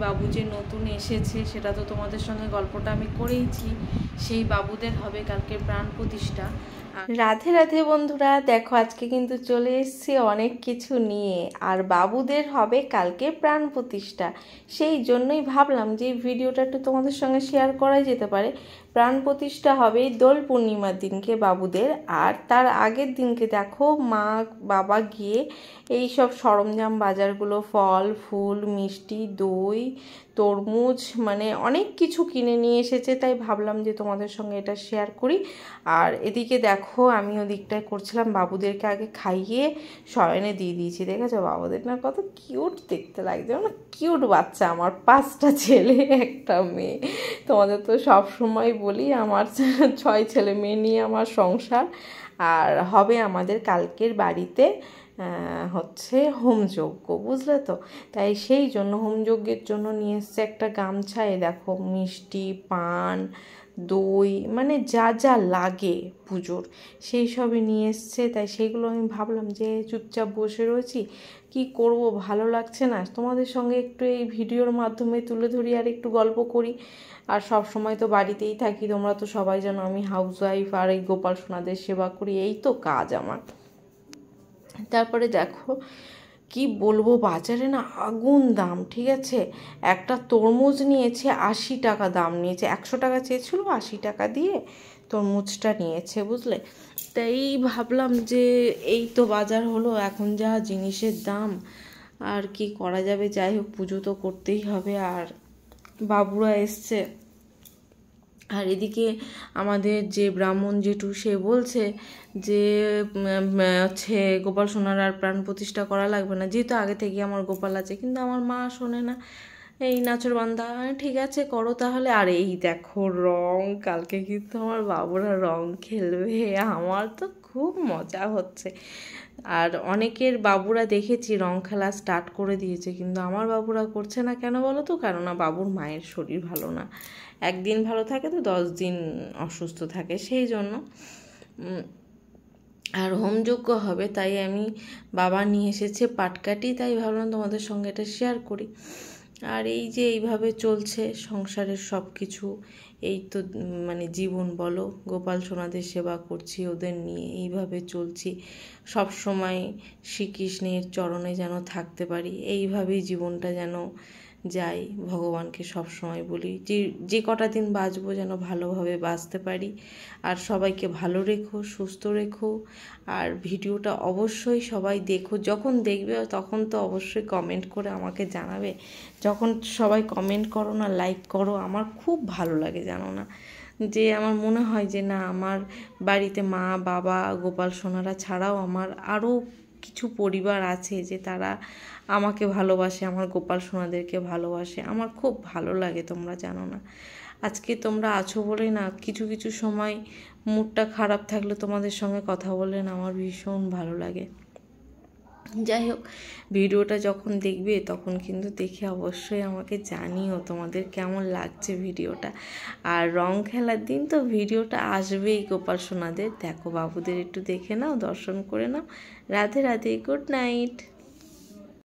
বাবু যে নতুন এসেছে সেটা তো তোমাদের সঙ্গে গল্পটা আমি করেইছি। সেই বাবুদের হবে কালকে প্রাণ প্রতিষ্ঠা। রাধে রাধে বন্ধুরা, দেখো আজকে কিন্তু চলে এসেছি অনেক কিছু নিয়ে, আর বাবুদের হবে কালকে প্রাণ প্রতিষ্ঠা। সেই জন্যই ভাবলাম যে ভিডিওটা একটু তোমাদের সঙ্গে শেয়ার করাই যেতে পারে। প্রাণ প্রতিষ্ঠা হবে দোল পূর্ণিমার দিনকে বাবুদের, আর তার আগের দিনকে দেখো মা বাবা গিয়ে এই সব সরঞ্জাম বাজারগুলো, ফল ফুল মিষ্টি দই তরমুজ মানে অনেক কিছু কিনে নিয়ে এসেছে। তাই ভাবলাম যে তোমাদের সঙ্গে এটা শেয়ার করি। আর এদিকে দেখো আমি ওদিকটায় করছিলাম, বাবুদেরকে আগে খাইয়ে শয়নে দিয়ে দিয়েছি। দেখেছো বাবুদের না কত কিউট দেখতে লাগছে, মানে কিউট বাচ্চা আমার। 5টা ছেলে 1টা মেয়ে। তোমাদের তো সব সময় বলি আমার 6 ছেলে মেয়ে নিয়ে আমার সংসার। আর হবে আমাদের কালকের বাড়িতে হচ্ছে হোমযজ্ঞ, বুঝলে তো। তাই সেই জন্য হোমযজ্ঞের জন্য নিয়ে এসছে একটা গামছা। এ দেখো মিষ্টি পান দই মানে যা যা লাগে পুজোর সেই সবই নিয়ে এসছে। তাই সেইগুলো আমি ভাবলাম যে চুপচাপ বসে রয়েছি, কি করব, ভালো লাগছে না, তোমাদের সঙ্গে একটু এই ভিডিওর মাধ্যমে তুলে ধরি আর একটু গল্প করি। আর সব সময় তো বাড়িতেই থাকি, তোমরা তো সবাই জানো আমি হাউসওয়াইফ, আর এই গোপাল সোনাদের সেবা করি, এই তো কাজ আমার। তারপরে দেখো কি বলবো, বাজারে না আগুন দাম, ঠিক আছে। একটা তরমুজ নিয়েছে 80 টাকা দাম নিয়েছে, 100 টাকা চেয়েছিল, 80 টাকা দিয়ে তরমুজটা নিয়েছে, বুঝলে। তাই ভাবলাম যে এই তো বাজার হলো, এখন যা জিনিসের দাম আর কি করা যাবে। যাই হোক, পুজো তো করতেই হবে, আর বাবুরা এসছে। আর এদিকে আমাদের যে ব্রাহ্মণ জেঠু সে বলছে যে হচ্ছে গোপাল সোনার আর প্রাণ প্রতিষ্ঠা করা লাগবে না, যেহেতু আগে থেকে আমার গোপাল আছে। কিন্তু আমার মা শোনে না, এই নাচর বান্দা, ঠিক আছে করো তাহলে। আর এই দেখো রং, কালকে কিন্তু আমার বাবুরা রং খেলবে, আমার তো খুব মজা হচ্ছে। আর অনেকের বাবুরা দেখেছি রং খেলা স্টার্ট করে দিয়েছে, কিন্তু আমার বাবুরা করছে না কেন বলো তো? কেননা বাবুর মায়ের শরীর ভালো না, একদিন ভালো থাকে তো 10 দিন অসুস্থ থাকে, সেই জন্য। আর হোমযজ্ঞ হবে, তাই আমি বাবা নিয়ে এসেছে পাটকাঠি, তাই ভাবলাম তোমাদের সঙ্গে এটা শেয়ার করি। আর এই যে এইভাবে চলছে সংসারের সব কিছু, এই তো মানে জীবন বলো, গোপাল সোনাদের সেবা করছি, ওদের নিয়ে এইভাবে চলছি। সব সময় শ্রীকৃষ্ণের চরণে যেন থাকতে পারি, এইভাবেই জীবনটা যেন যাই। ভগবানকে সব সময় বলি যে কটা দিন বাঁচবো যেন ভালোভাবে বাঁচতে পারি। আর সবাইকে ভালো রেখো, সুস্থ রেখো। আর ভিডিওটা অবশ্যই সবাই দেখো, যখন দেখবে তখন তো অবশ্যই কমেন্ট করে আমাকে জানাবে। যখন সবাই কমেন্ট করো না, লাইক করো, আমার খুব ভালো লাগে, জানো না। যে আমার মনে হয় যে না, আমার বাড়িতে মা বাবা গোপাল সোনারা ছাড়াও আমার আরও কিছু পরিবার আছে যে তারা আমাকে ভালোবাসে, আমার গোপাল সোনাদেরকে ভালোবাসে। আমার খুব ভালো লাগে, তোমরা জানো না। আজকে তোমরা আছো বলেই না, কিছু কিছু সময় মুডটা খারাপ থাকলে তোমাদের সঙ্গে কথা বলে না আমার ভীষণ ভালো লাগে। যাই হোক, ভিডিওটা যখন দেখবে তখন কিন্তু দেখে অবশ্যই আমাকে জানিও তোমাদের কেমন লাগছে ভিডিওটা। আর রং খেলার দিন তো ভিডিওটা আসবেই গোপাল সোনাদের। দেখো বাবুদের একটু দেখে নাও, দর্শন করে নাও। Radhe Radhe, good night.